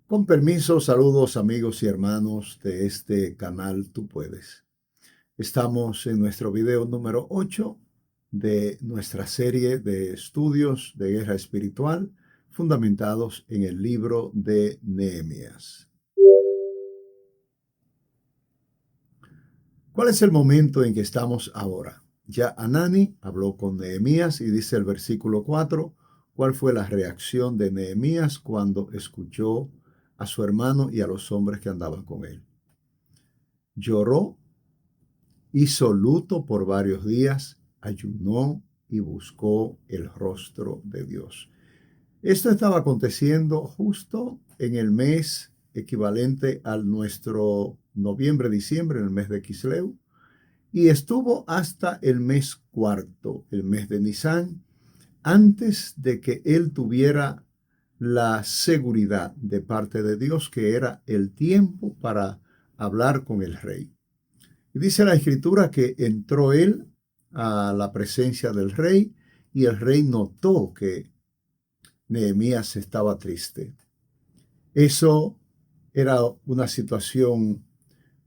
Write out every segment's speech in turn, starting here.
Con permiso, saludos amigos y hermanos de este canal Tú Puedes. Estamos en nuestro video número 8 de nuestra serie de estudios de guerra espiritual fundamentados en el libro de Nehemías. ¿Cuál es el momento en que estamos ahora? Ya Hanani habló con Nehemías y dice el versículo 4, ¿cuál fue la reacción de Nehemías cuando escuchó a su hermano y a los hombres que andaban con él? Lloró, hizo luto por varios días, ayunó y buscó el rostro de Dios. Esto estaba aconteciendo justo en el mes equivalente al nuestro noviembre-diciembre, en el mes de Quisleu, y estuvo hasta el mes cuarto, el mes de Nisán, antes de que él tuviera la seguridad de parte de Dios que era el tiempo para hablar con el rey. Y dice la escritura que entró él a la presencia del rey y el rey notó que Nehemías estaba triste. Eso era una situación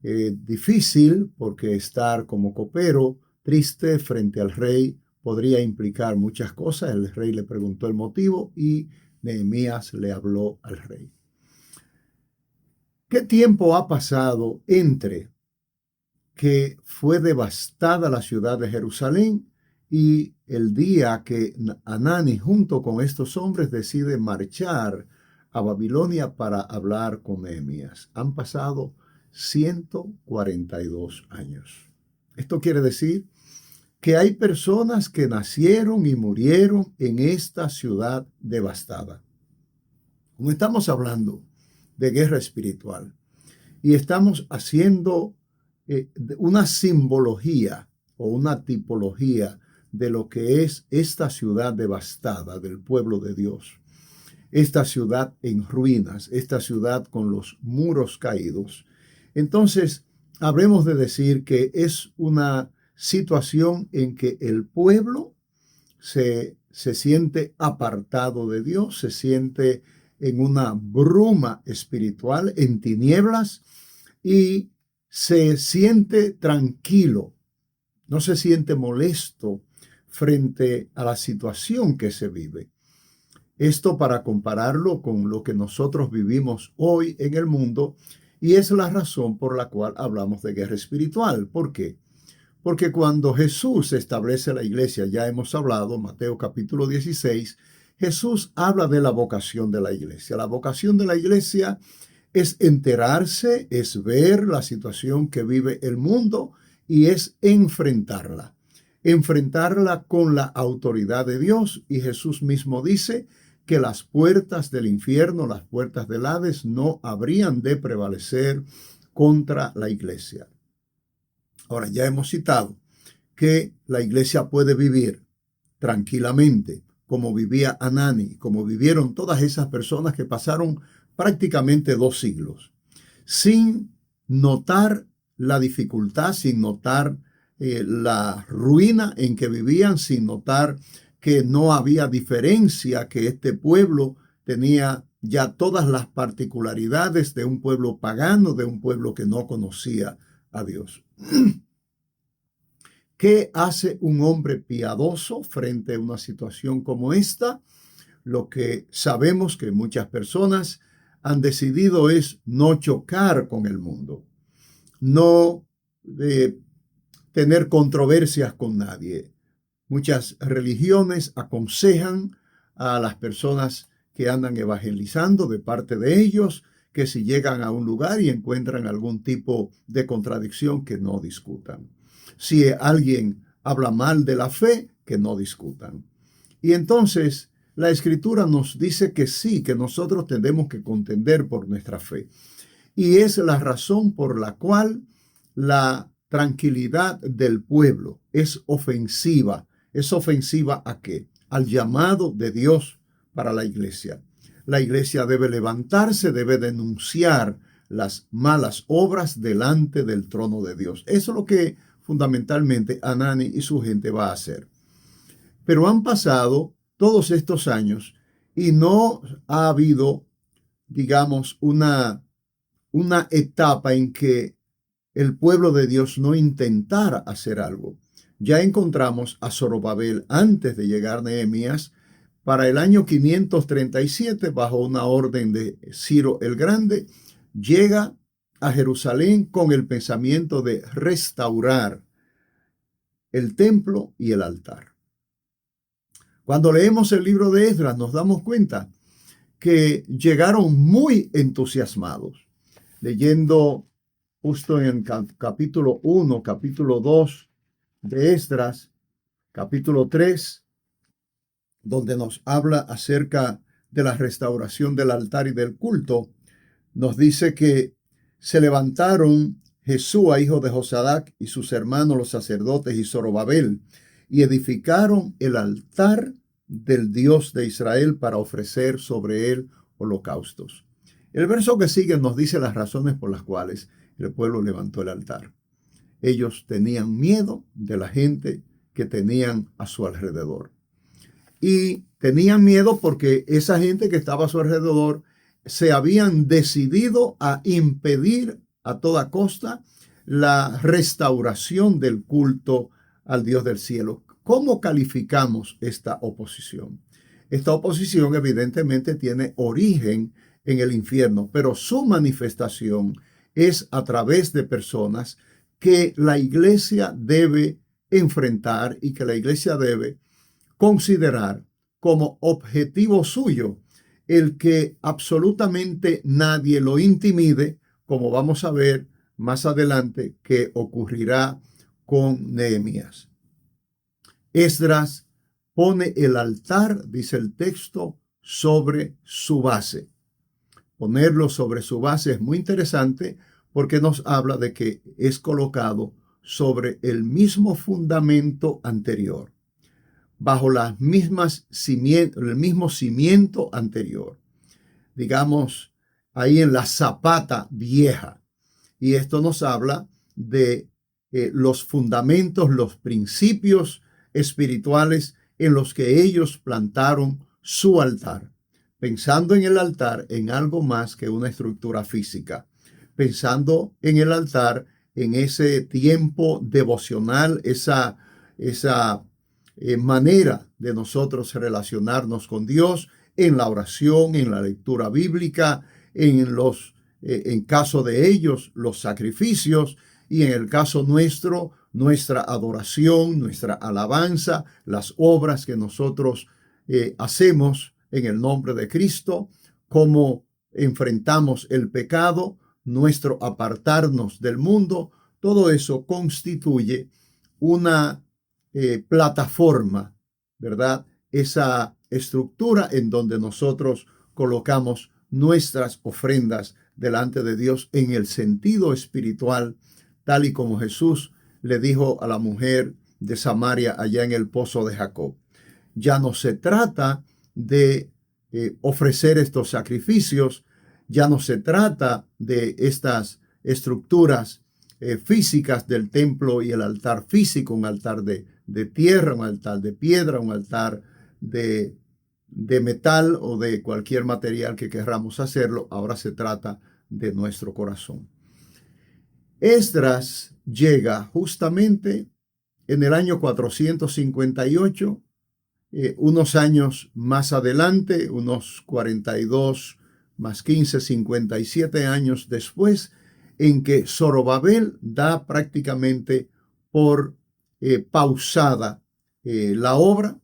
difícil porque estar como copero triste frente al rey podría implicar muchas cosas. El rey le preguntó el motivo y Nehemías le habló al rey. ¿Qué tiempo ha pasado entre que fue devastada la ciudad de Jerusalén y el día que Hanani junto con estos hombres decide marchar a Babilonia para hablar con Nehemías? Han pasado 142 años. Esto quiere decir que hay personas que nacieron y murieron en esta ciudad devastada. Como estamos hablando de guerra espiritual y estamos haciendo una simbología o una tipología de lo que es esta ciudad devastada del pueblo de Dios, esta ciudad en ruinas, esta ciudad con los muros caídos. Entonces, habremos de decir que es una situación en que el pueblo se siente apartado de Dios, se siente en una bruma espiritual, en tinieblas, y se siente tranquilo, no se siente molesto frente a la situación que se vive. Esto para compararlo con lo que nosotros vivimos hoy en el mundo, y es la razón por la cual hablamos de guerra espiritual. ¿Por qué? Porque cuando Jesús establece la iglesia, ya hemos hablado, Mateo capítulo 16, Jesús habla de la vocación de la iglesia. La vocación de la iglesia es enterarse, es ver la situación que vive el mundo y es enfrentarla. Enfrentarla con la autoridad de Dios. Y Jesús mismo dice que las puertas del infierno, las puertas del Hades, no habrían de prevalecer contra la iglesia. Ahora, ya hemos citado que la iglesia puede vivir tranquilamente, como vivía Hanani, como vivieron todas esas personas que pasaron prácticamente 2 siglos, sin notar la dificultad, sin notar la ruina en que vivían, sin notar que no había diferencia, que este pueblo tenía ya todas las particularidades de un pueblo pagano, de un pueblo que no conocía a Dios. ¿Qué hace un hombre piadoso frente a una situación como esta? Lo que sabemos que muchas personas han decidido es no chocar con el mundo, no tener controversias con nadie. Muchas religiones aconsejan a las personas que andan evangelizando de parte de ellos que si llegan a un lugar y encuentran algún tipo de contradicción, que no discutan. Si alguien habla mal de la fe, que no discutan. Y entonces la Escritura nos dice que sí, que nosotros tenemos que contender por nuestra fe. Y es la razón por la cual la tranquilidad del pueblo es ofensiva. ¿Es ofensiva a qué? Al llamado de Dios para la iglesia. La iglesia debe levantarse, debe denunciar las malas obras delante del trono de Dios. Eso es lo que fundamentalmente Hanani y su gente va a hacer. Pero han pasado todos estos años y no ha habido digamos, una etapa en que el pueblo de Dios no intentara hacer algo. Ya encontramos a Zorobabel antes de llegar Nehemías. Para el año 537, bajo una orden de Ciro el Grande, llega a Jerusalén con el pensamiento de restaurar el templo y el altar. Cuando leemos el libro de Esdras nos damos cuenta que llegaron muy entusiasmados, leyendo justo en el capítulo 1, capítulo 2 de Esdras, capítulo 3, donde nos habla acerca de la restauración del altar y del culto, nos dice que se levantaron Jesúa, hijo de Josadac, y sus hermanos los sacerdotes y Zorobabel, y edificaron el altar del Dios de Israel para ofrecer sobre él holocaustos. El verso que sigue nos dice las razones por las cuales el pueblo levantó el altar. Ellos tenían miedo de la gente que tenían a su alrededor. Y tenían miedo porque esa gente que estaba a su alrededor se habían decidido a impedir a toda costa la restauración del culto al Dios del cielo. ¿Cómo calificamos esta oposición? Esta oposición evidentemente tiene origen en el infierno, pero su manifestación es a través de personas que la iglesia debe enfrentar y que la iglesia debe considerar como objetivo suyo el que absolutamente nadie lo intimide, como vamos a ver más adelante que ocurrirá con Nehemías. Esdras pone el altar, dice el texto, sobre su base. Ponerlo sobre su base es muy interesante porque nos habla de que es colocado sobre el mismo fundamento anterior, bajo las mismas el mismo cimiento anterior, digamos, ahí en la zapata vieja. Y esto nos habla de los fundamentos, los principios espirituales en los que ellos plantaron su altar, pensando en el altar en algo más que una estructura física, pensando en el altar en ese tiempo devocional, esa manera de nosotros relacionarnos con Dios en la oración, en la lectura bíblica, en caso de ellos, los sacrificios, y en el caso nuestro, nuestra adoración, nuestra alabanza, las obras que nosotros hacemos en el nombre de Cristo, cómo enfrentamos el pecado, nuestro apartarnos del mundo. Todo eso constituye una plataforma, ¿verdad? Esa estructura en donde nosotros colocamos nuestras ofrendas delante de Dios en el sentido espiritual, tal y como Jesús le dijo a la mujer de Samaria allá en el pozo de Jacob. Ya no se trata de ofrecer estos sacrificios, ya no se trata de estas estructuras físicas del templo y el altar físico, un altar de tierra, un altar de piedra, un altar de metal o de cualquier material que querramos hacerlo. Ahora se trata de nuestro corazón. Esdras llega justamente en el año 458, unos años más adelante, unos 42 más 15, 57 años después, en que Zorobabel da prácticamente por pausada la obra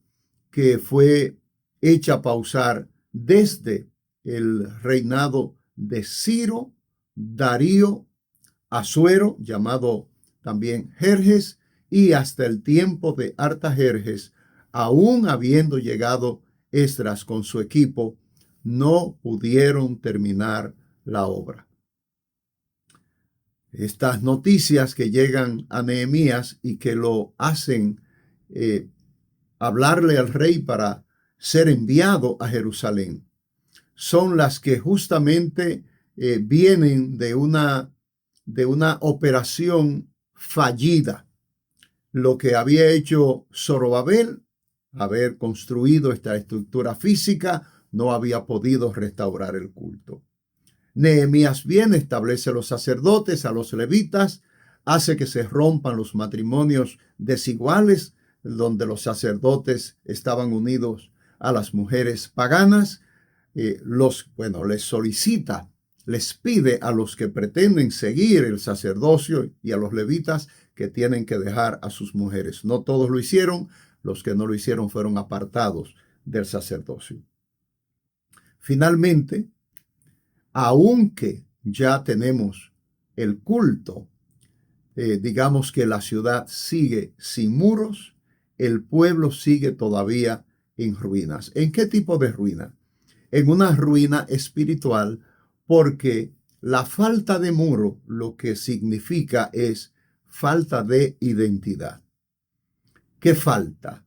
que fue hecha pausar desde el reinado de Ciro, Darío, Asuero, llamado también Jerjes, y hasta el tiempo de Artajerjes, aún habiendo llegado Esdras con su equipo, no pudieron terminar la obra. Estas noticias que llegan a Nehemías y que lo hacen hablarle al rey para ser enviado a Jerusalén, son las que justamente vienen de una operación fallida. Lo que había hecho Zorobabel, haber construido esta estructura física, no había podido restaurar el culto. Nehemías viene, establece a los sacerdotes, a los levitas, hace que se rompan los matrimonios desiguales, donde los sacerdotes estaban unidos a las mujeres paganas. Les solicita, les pide a los que pretenden seguir el sacerdocio y a los levitas que tienen que dejar a sus mujeres. No todos lo hicieron, los que no lo hicieron fueron apartados del sacerdocio. Finalmente, aunque ya tenemos el culto, digamos que la ciudad sigue sin muros, el pueblo sigue todavía en ruinas. ¿En qué tipo de ruina? En una ruina espiritual, porque la falta de muro lo que significa es falta de identidad. ¿Qué falta?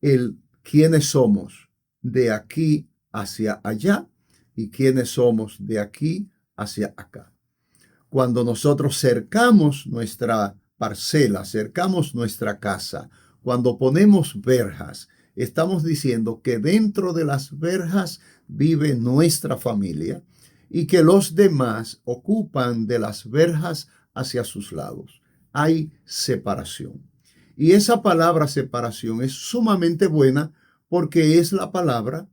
El quiénes somos de aquí hacia allá y quiénes somos de aquí hacia acá. Cuando nosotros cercamos nuestra parcela, cercamos nuestra casa, cuando ponemos verjas, estamos diciendo que dentro de las verjas vive nuestra familia y que los demás ocupan de las verjas hacia sus lados. Hay separación. Y esa palabra separación es sumamente buena porque es la palabra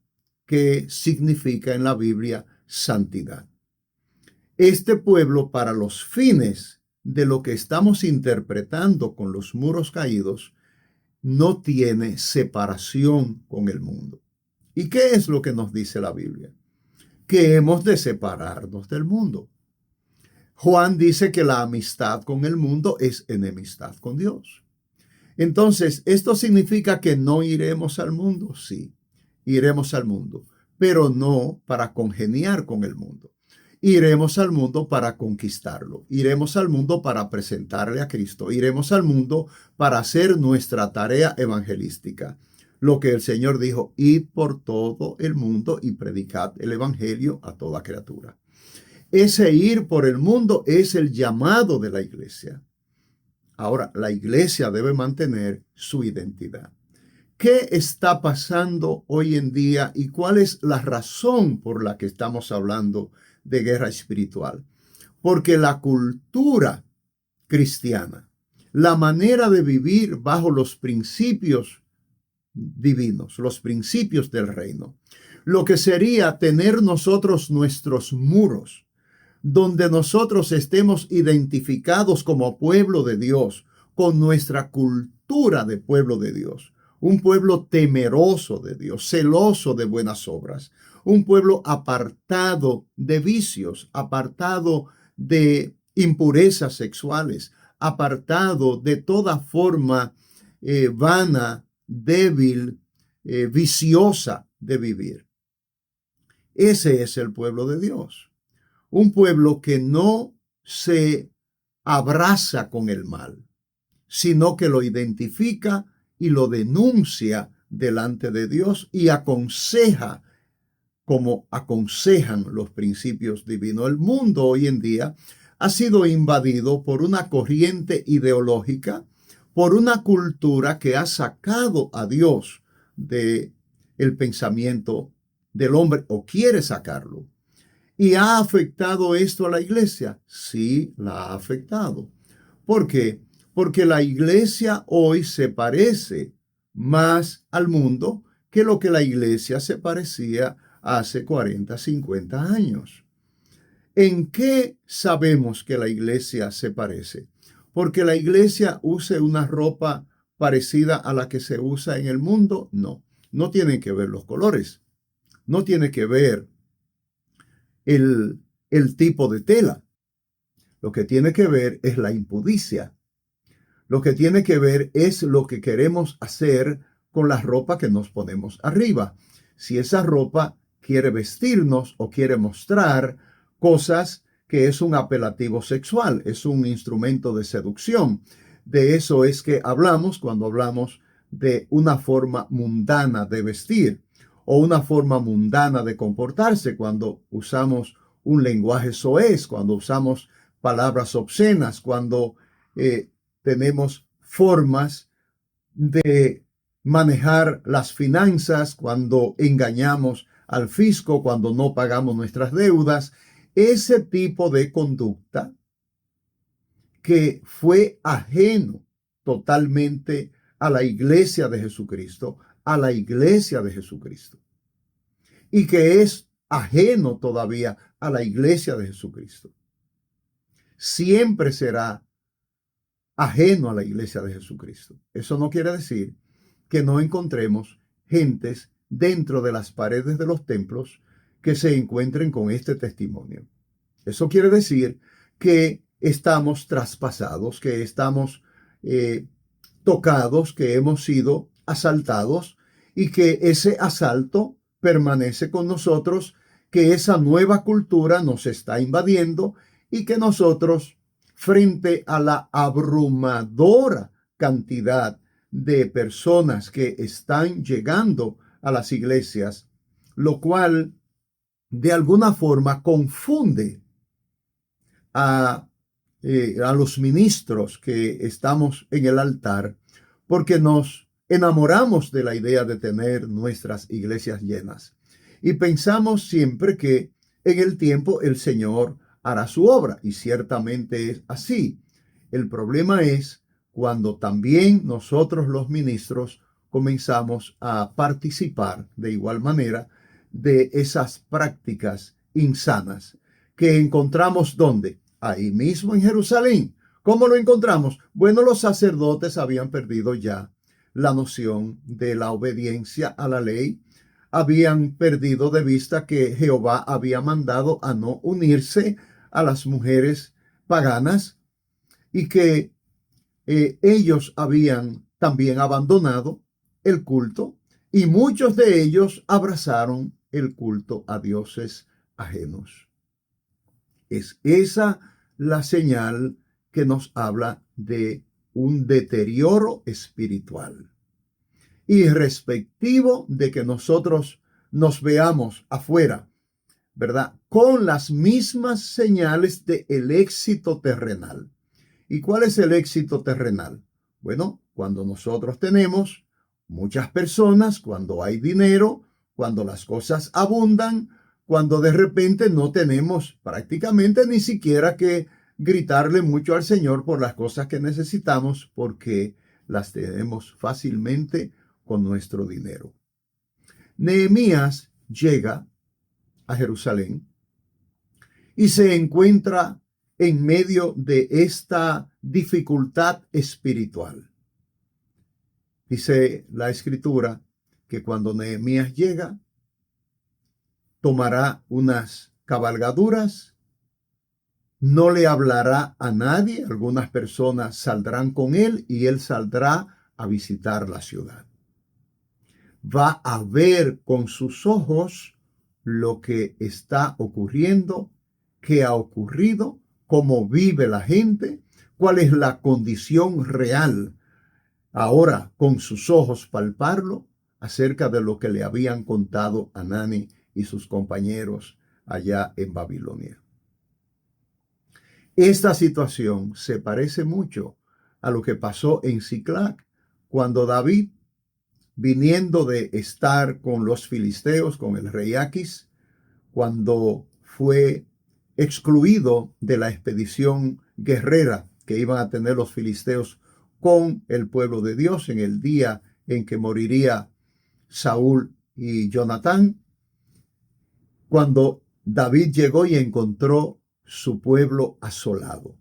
que significa en la Biblia santidad. Este pueblo, para los fines de lo que estamos interpretando con los muros caídos, no tiene separación con el mundo. ¿Y qué es lo que nos dice la Biblia? Que hemos de separarnos del mundo. Juan dice que la amistad con el mundo es enemistad con Dios. Entonces, ¿esto significa que no iremos al mundo? Sí, iremos al mundo, pero no para congeniar con el mundo. Iremos al mundo para conquistarlo. Iremos al mundo para presentarle a Cristo. Iremos al mundo para hacer nuestra tarea evangelística. Lo que el Señor dijo, id por todo el mundo y predicad el evangelio a toda criatura. Ese ir por el mundo es el llamado de la iglesia. Ahora, la iglesia debe mantener su identidad. ¿Qué está pasando hoy en día y cuál es la razón por la que estamos hablando de guerra espiritual? Porque la cultura cristiana, la manera de vivir bajo los principios divinos, los principios del reino, lo que sería tener nosotros nuestros muros, donde nosotros estemos identificados como pueblo de Dios, con nuestra cultura de pueblo de Dios, un pueblo temeroso de Dios, celoso de buenas obras, un pueblo apartado de vicios, apartado de impurezas sexuales, apartado de toda forma vana, débil, viciosa de vivir. Ese es el pueblo de Dios. Un pueblo que no se abraza con el mal, sino que lo identifica y lo denuncia delante de Dios y aconseja como aconsejan los principios divinos. El mundo hoy en día ha sido invadido por una corriente ideológica, por una cultura que ha sacado a Dios del pensamiento del hombre o quiere sacarlo. ¿Y ha afectado esto a la iglesia? Sí, la ha afectado. ¿Por qué? Porque la iglesia hoy se parece más al mundo que lo que la iglesia se parecía hace 40, 50 años. ¿En qué sabemos que la iglesia se parece? ¿Porque la iglesia use una ropa parecida a la que se usa en el mundo? No, no tienen que ver los colores, no tiene que ver el tipo de tela. Lo que tiene que ver es la impudicia. Lo que tiene que ver es lo que queremos hacer con la ropa que nos ponemos arriba. Si esa ropa quiere vestirnos o quiere mostrar cosas que es un apelativo sexual, es un instrumento de seducción. De eso es que hablamos cuando hablamos de una forma mundana de vestir o una forma mundana de comportarse, cuando usamos un lenguaje soez, cuando usamos palabras obscenas, cuando tenemos formas de manejar las finanzas, cuando engañamos al fisco, cuando no pagamos nuestras deudas. ese tipo de conducta que fue ajeno totalmente a la iglesia de Jesucristo, a la iglesia de Jesucristo, y que es ajeno todavía a la iglesia de Jesucristo. Siempre será ajeno a la iglesia de Jesucristo. Eso no quiere decir que no encontremos gentes dentro de las paredes de los templos que se encuentren con este testimonio. Eso quiere decir que estamos traspasados, que estamos tocados, que hemos sido asaltados y que ese asalto permanece con nosotros, que esa nueva cultura nos está invadiendo y que nosotros, frente a la abrumadora cantidad de personas que están llegando a las iglesias, lo cual de alguna forma confunde a los ministros que estamos en el altar, porque nos enamoramos de la idea de tener nuestras iglesias llenas y pensamos siempre que en el tiempo el Señor hará su obra, y ciertamente es así. El problema es cuando también nosotros los ministros comenzamos a participar de igual manera de esas prácticas insanas que encontramos ¿dónde? Ahí mismo en Jerusalén. ¿Cómo lo encontramos? Bueno, los sacerdotes habían perdido ya la noción de la obediencia a la ley, habían perdido de vista que Jehová había mandado a no unirse a las mujeres paganas y que ellos habían también abandonado el culto, y muchos de ellos abrazaron el culto a dioses ajenos. Es esa la señal que nos habla de un deterioro espiritual. Y respectivo de que nosotros nos veamos afuera, ¿verdad? Con las mismas señales del éxito terrenal. ¿Y cuál es el éxito terrenal? Bueno, cuando nosotros tenemos muchas personas, cuando hay dinero, cuando las cosas abundan, cuando de repente no tenemos prácticamente ni siquiera que gritarle mucho al Señor por las cosas que necesitamos, porque las tenemos fácilmente con nuestro dinero. Nehemías llega a Jerusalén y se encuentra en medio de esta dificultad espiritual. Dice la Escritura que cuando Nehemías llega, tomará unas cabalgaduras, no le hablará a nadie, algunas personas saldrán con él y él saldrá a visitar la ciudad. Va a ver con sus ojos lo que está ocurriendo, qué ha ocurrido, cómo vive la gente, cuál es la condición real. Ahora con sus ojos palparlo acerca de lo que le habían contado Hanani y sus compañeros allá en Babilonia. Esta situación se parece mucho a lo que pasó en Siclac, cuando David, viniendo de estar con los filisteos, con el rey Aquis, cuando fue excluido de la expedición guerrera que iban a tener los filisteos con el pueblo de Dios en el día en que moriría Saúl y Jonatán, cuando David llegó y encontró su pueblo asolado,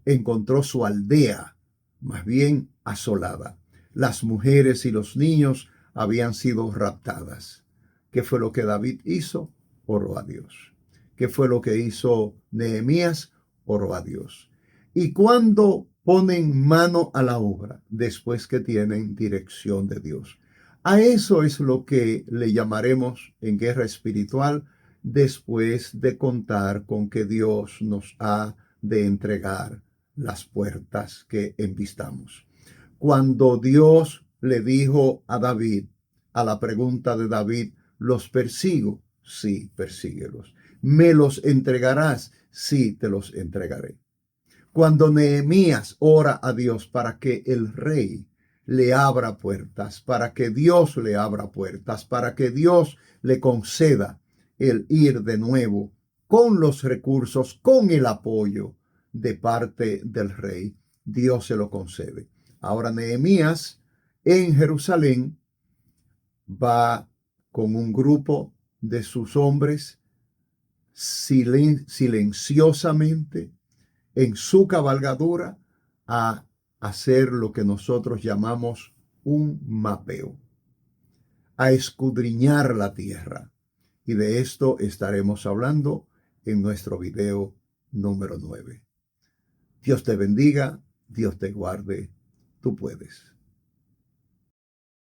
encontró su aldea más bien asolada. Las mujeres y los niños habían sido raptadas. ¿Qué fue lo que David hizo? Oró a Dios. ¿Qué fue lo que hizo Nehemías? Oró a Dios. Y cuando ponen mano a la obra, después que tienen dirección de Dios, a eso es lo que le llamaremos en guerra espiritual, después de contar con que Dios nos ha de entregar las puertas que envistamos. Cuando Dios le dijo a David, a la pregunta de David, ¿los persigo? Sí, persíguelos. ¿Me los entregarás? Sí, te los entregaré. Cuando Nehemías ora a Dios para que el rey le abra puertas, para que Dios le abra puertas, para que Dios le conceda el ir de nuevo con los recursos, con el apoyo de parte del rey. Dios se lo concede. Ahora Nehemías en Jerusalén va con un grupo de sus hombres silenciosamente en su cabalgadura a hacer lo que nosotros llamamos un mapeo, a escudriñar la tierra. Y de esto estaremos hablando en nuestro video número 9. Dios te bendiga, Dios te guarde, tú puedes.